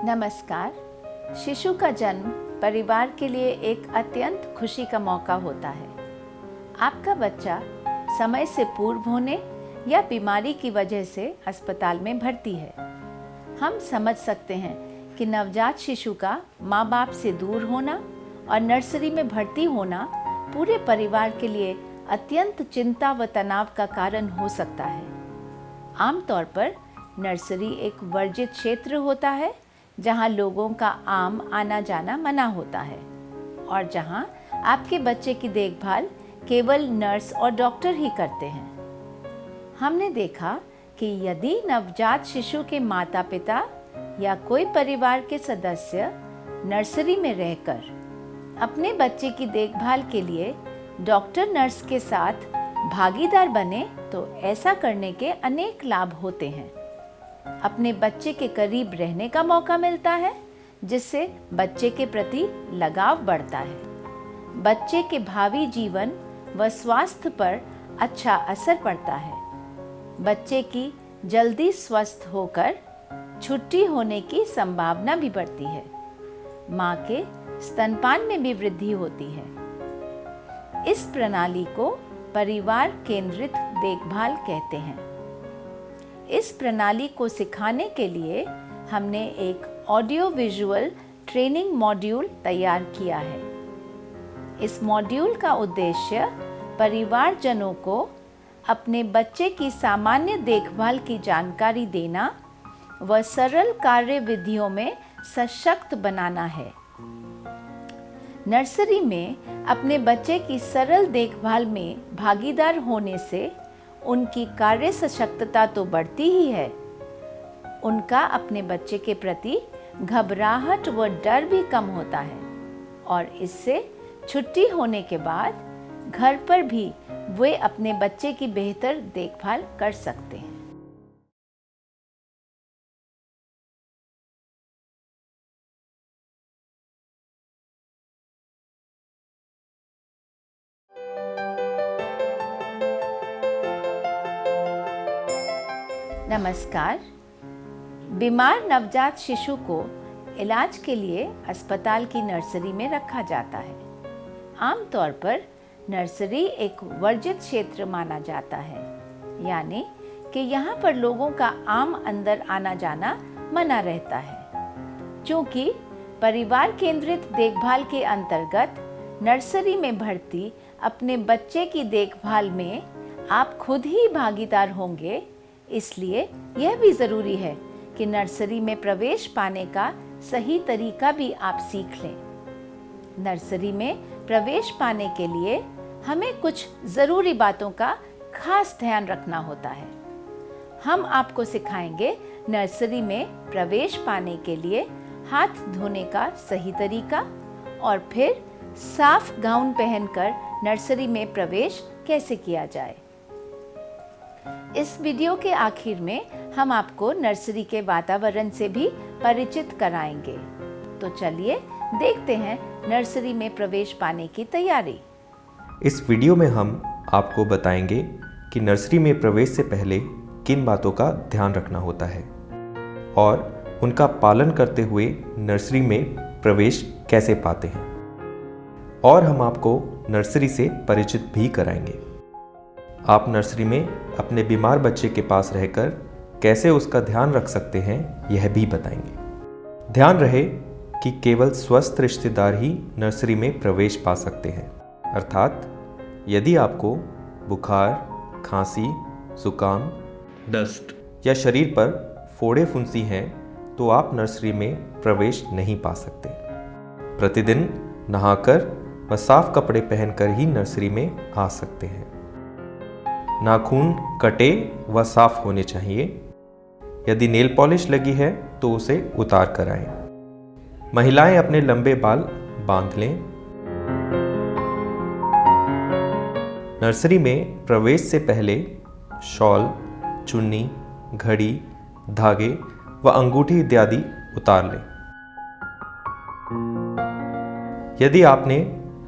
नमस्कार। शिशु का जन्म परिवार के लिए एक अत्यंत खुशी का मौका होता है। आपका बच्चा समय से पूर्व होने या बीमारी की वजह से अस्पताल में भर्ती है। हम समझ सकते हैं कि नवजात शिशु का माँ बाप से दूर होना और नर्सरी में भर्ती होना पूरे परिवार के लिए अत्यंत चिंता व तनाव का कारण हो सकता है। आमतौर पर नर्सरी एक वर्जित क्षेत्र होता है जहां लोगों का आम आना जाना मना होता है और जहां आपके बच्चे की देखभाल केवल नर्स और डॉक्टर ही करते हैं। हमने देखा कि यदि नवजात शिशु के माता पिता या कोई परिवार के सदस्य नर्सरी में रहकर अपने बच्चे की देखभाल के लिए डॉक्टर नर्स के साथ भागीदार बने तो ऐसा करने के अनेक लाभ होते हैं। अपने बच्चे के करीब रहने का मौका मिलता है जिससे बच्चे के प्रति लगाव बढ़ता है। बच्चे के भावी जीवन व स्वास्थ्य पर अच्छा असर पड़ता है। बच्चे की जल्दी स्वस्थ होकर छुट्टी होने की संभावना भी बढ़ती है। माँ के स्तनपान में भी वृद्धि होती है। इस प्रणाली को परिवार केंद्रित देखभाल कहते हैं। इस प्रणाली को सिखाने के लिए हमने एक ऑडियो विजुअल ट्रेनिंग मॉड्यूल तैयार किया है। इस मॉड्यूल का उद्देश्य परिवारजनों को अपने बच्चे की सामान्य देखभाल की जानकारी देना व सरल कार्य विधियों में सशक्त बनाना है। नर्सरी में अपने बच्चे की सरल देखभाल में भागीदार होने से उनकी कार्य सशक्तता तो बढ़ती ही है, उनका अपने बच्चे के प्रति घबराहट व डर भी कम होता है और इससे छुट्टी होने के बाद घर पर भी वे अपने बच्चे की बेहतर देखभाल कर सकते हैं। नमस्कार। बीमार नवजात शिशु को इलाज के लिए अस्पताल की नर्सरी में रखा जाता है। आमतौर पर नर्सरी एक वर्जित क्षेत्र माना जाता है, यानी कि यहाँ पर लोगों का आम अंदर आना जाना मना रहता है। चूँकि परिवार केंद्रित देखभाल के अंतर्गत नर्सरी में भर्ती अपने बच्चे की देखभाल में आप खुद ही भागीदार होंगे, इसलिए यह भी ज़रूरी है कि नर्सरी में प्रवेश पाने का सही तरीका भी आप सीख लें। नर्सरी में प्रवेश पाने के लिए हमें कुछ ज़रूरी बातों का खास ध्यान रखना होता है। हम आपको सिखाएंगे नर्सरी में प्रवेश पाने के लिए हाथ धोने का सही तरीका और फिर साफ गाउन पहनकर नर्सरी में प्रवेश कैसे किया जाए। इस वीडियो के आखिर में हम आपको नर्सरी के वातावरण से भी परिचित कराएंगे। तो चलिए देखते हैं नर्सरी में प्रवेश पाने की तैयारी। इस वीडियो में हम आपको बताएंगे कि नर्सरी में प्रवेश से पहले किन बातों का ध्यान रखना होता है और उनका पालन करते हुए नर्सरी में प्रवेश कैसे पाते हैं, और हम आपको नर्सरी से परिचित भी कराएंगे। आप नर्सरी में अपने बीमार बच्चे के पास रहकर कैसे उसका ध्यान रख सकते हैं, यह भी बताएंगे। ध्यान रहे कि केवल स्वस्थ रिश्तेदार ही नर्सरी में प्रवेश पा सकते हैं, अर्थात यदि आपको बुखार, खांसी, जुकाम, दस्त या शरीर पर फोड़े फुंसी हैं तो आप नर्सरी में प्रवेश नहीं पा सकते। प्रतिदिन नहाकर व साफ कपड़े पहनकर ही नर्सरी में आ सकते हैं। नाखून कटे व साफ होने चाहिए। यदि नेल पॉलिश लगी है तो उसे उतार कर आएं। महिलाएं अपने लंबे बाल बांध लें। नर्सरी में प्रवेश से पहले शॉल, चुन्नी, घड़ी, धागे व अंगूठी इत्यादि उतार लें। यदि आपने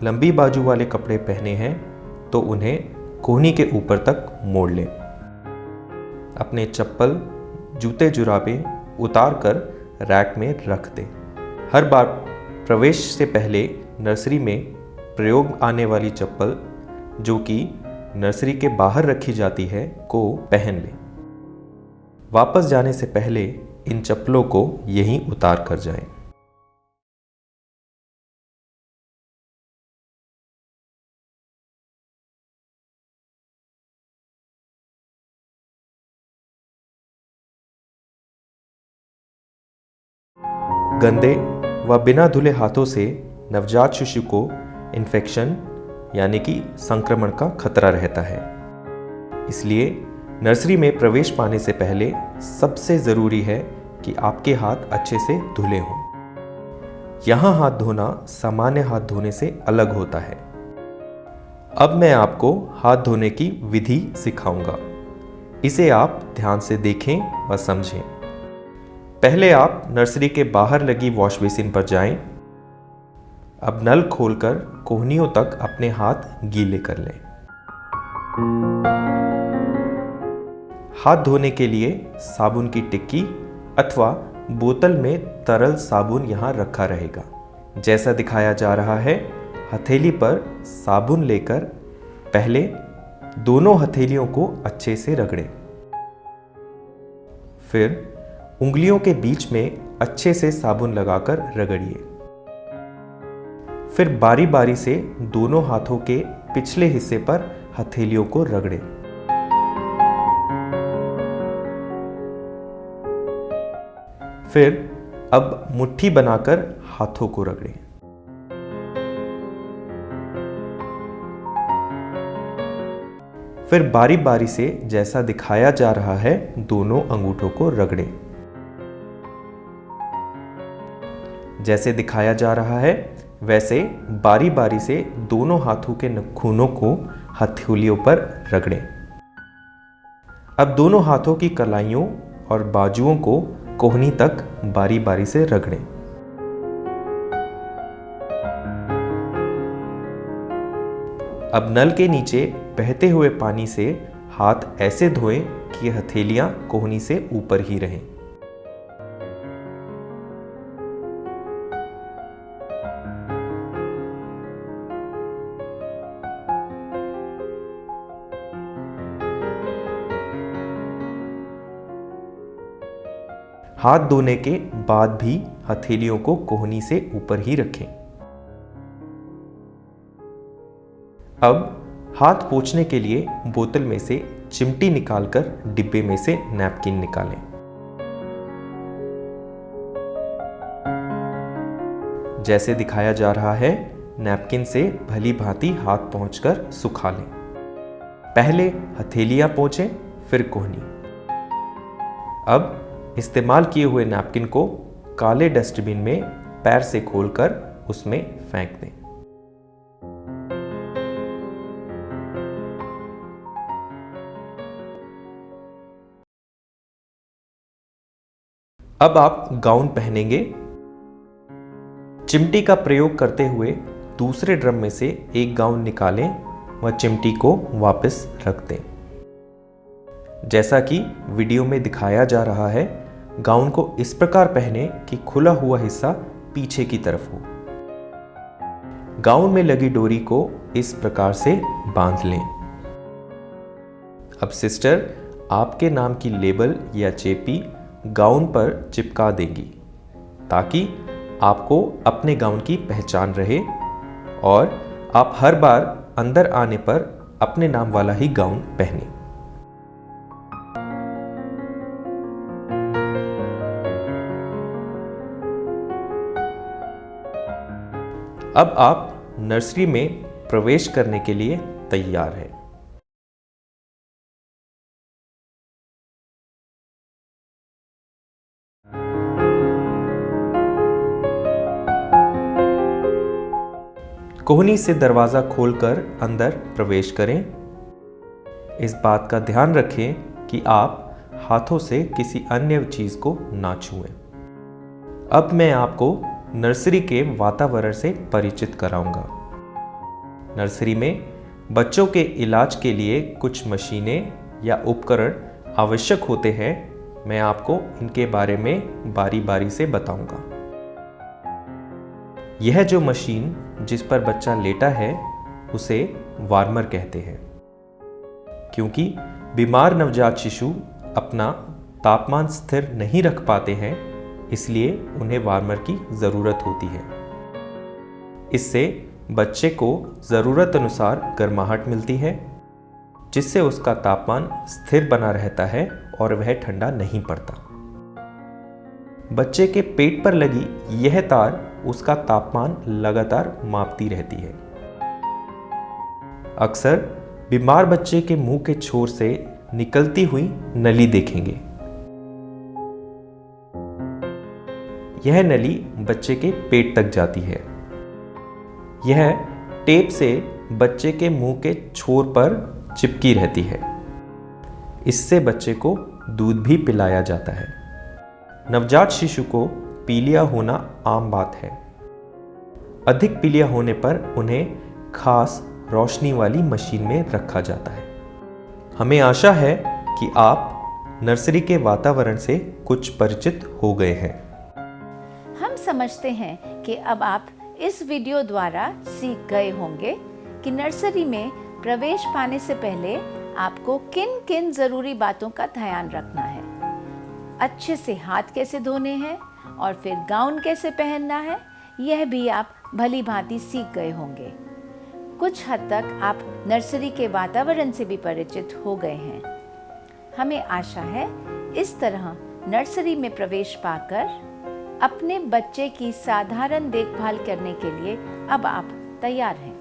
लंबी बाजू वाले कपड़े पहने हैं तो उन्हें कोहनी के ऊपर तक मोड़ लें। अपने चप्पल, जूते जुराबे उतार कर रैक में रख दें। हर बार प्रवेश से पहले नर्सरी में प्रयोग आने वाली चप्पल, जो कि नर्सरी के बाहर रखी जाती है, को पहन लें। वापस जाने से पहले इन चप्पलों को यहीं उतार कर जाएं। गंदे व बिना धुले हाथों से नवजात शिशु को इन्फेक्शन यानी कि संक्रमण का खतरा रहता है। इसलिए नर्सरी में प्रवेश पाने से पहले सबसे ज़रूरी है कि आपके हाथ अच्छे से धुले हों। यहाँ हाथ धोना सामान्य हाथ धोने से अलग होता है। अब मैं आपको हाथ धोने की विधि सिखाऊंगा। इसे आप ध्यान से देखें व समझें। पहले आप नर्सरी के बाहर लगी वॉश बेसिन पर जाएं। अब नल खोलकर कोहनियों तक अपने हाथ गीले कर लें। हाथ धोने के लिए साबुन की टिक्की अथवा बोतल में तरल साबुन यहाँ रखा रहेगा। जैसा दिखाया जा रहा है, हथेली पर साबुन लेकर पहले दोनों हथेलियों को अच्छे से रगड़ें। फिर उंगलियों के बीच में अच्छे से साबुन लगाकर रगड़िए। फिर बारी बारी से दोनों हाथों के पिछले हिस्से पर हथेलियों को रगड़ें। फिर अब मुट्ठी बनाकर हाथों को रगड़ें। फिर बारी बारी से जैसा दिखाया जा रहा है दोनों अंगूठों को रगड़ें। जैसे दिखाया जा रहा है वैसे बारी बारी से दोनों हाथों के नाखूनों को हथेलियों पर रगड़ें। अब दोनों हाथों की कलाइयों और बाजुओं को कोहनी तक बारी बारी से रगड़ें। अब नल के नीचे बहते हुए पानी से हाथ ऐसे धोएं कि हथेलियां कोहनी से ऊपर ही रहें। हाथ धोने के बाद भी हथेलियों को कोहनी से ऊपर ही रखें। अब हाथ पोंछने के लिए बोतल में से चिमटी निकालकर डिब्बे में से नैपकिन निकालें। जैसे दिखाया जा रहा है, नैपकिन से भली भांति हाथ पोंछकर सुखा लें। पहले हथेलियां पोंछें, फिर कोहनी। अब इस्तेमाल किए हुए नैपकिन को काले डस्टबिन में पैर से खोलकर उसमें फेंक दें। अब आप गाउन पहनेंगे। चिमटी का प्रयोग करते हुए दूसरे ड्रम में से एक गाउन निकालें व चिमटी को वापस रख दें। जैसा कि वीडियो में दिखाया जा रहा है, गाउन को इस प्रकार पहने कि खुला हुआ हिस्सा पीछे की तरफ हो। गाउन में लगी डोरी को इस प्रकार से बांध लें। अब सिस्टर आपके नाम की लेबल या चेपी गाउन पर चिपका देंगी ताकि आपको अपने गाउन की पहचान रहे और आप हर बार अंदर आने पर अपने नाम वाला ही गाउन पहने। अब आप नर्सरी में प्रवेश करने के लिए तैयार हैं। कोहनी से दरवाजा खोलकर अंदर प्रवेश करें। इस बात का ध्यान रखें कि आप हाथों से किसी अन्य चीज को ना छुएं। अब मैं आपको नर्सरी के वातावरण से परिचित कराऊंगा। नर्सरी में बच्चों के इलाज के लिए कुछ मशीनें या उपकरण आवश्यक होते हैं। मैं आपको इनके बारे में बारी बारी से बताऊंगा। यह जो मशीन जिस पर बच्चा लेटा है उसे वार्मर कहते हैं, क्योंकि बीमार नवजात शिशु अपना तापमान स्थिर नहीं रख पाते हैं, इसलिए उन्हें वार्मर की ज़रूरत होती है। इससे बच्चे को ज़रूरत अनुसार गर्माहट मिलती है, जिससे उसका तापमान स्थिर बना रहता है और वह ठंडा नहीं पड़ता। बच्चे के पेट पर लगी यह तार उसका तापमान लगातार मापती रहती है। अक्सर बीमार बच्चे के मुंह के छोर से निकलती हुई नली देखेंगे। यह नली बच्चे के पेट तक जाती है। यह टेप से बच्चे के मुंह के छोर पर चिपकी रहती है। इससे बच्चे को दूध भी पिलाया जाता है। नवजात शिशु को पीलिया होना आम बात है। अधिक पीलिया होने पर उन्हें खास रोशनी वाली मशीन में रखा जाता है। हमें आशा है कि आप नर्सरी के वातावरण से कुछ परिचित हो गए हैं। हम समझते हैं कि अब आप इस वीडियो द्वारा सीख गए होंगे कि नर्सरी में प्रवेश पाने से पहले आपको किन किन जरूरी बातों का ध्यान रखना है। अच्छे से हाथ कैसे धोने हैं और फिर गाउन कैसे पहनना है, यह भी आप भली भांति सीख गए होंगे। कुछ हद तक आप नर्सरी के वातावरण से भी परिचित हो गए हैं। हमें आशा है इस तरह नर्सरी में प्रवेश पाकर अपने बच्चे की साधारण देखभाल करने के लिए अब आप तैयार हैं।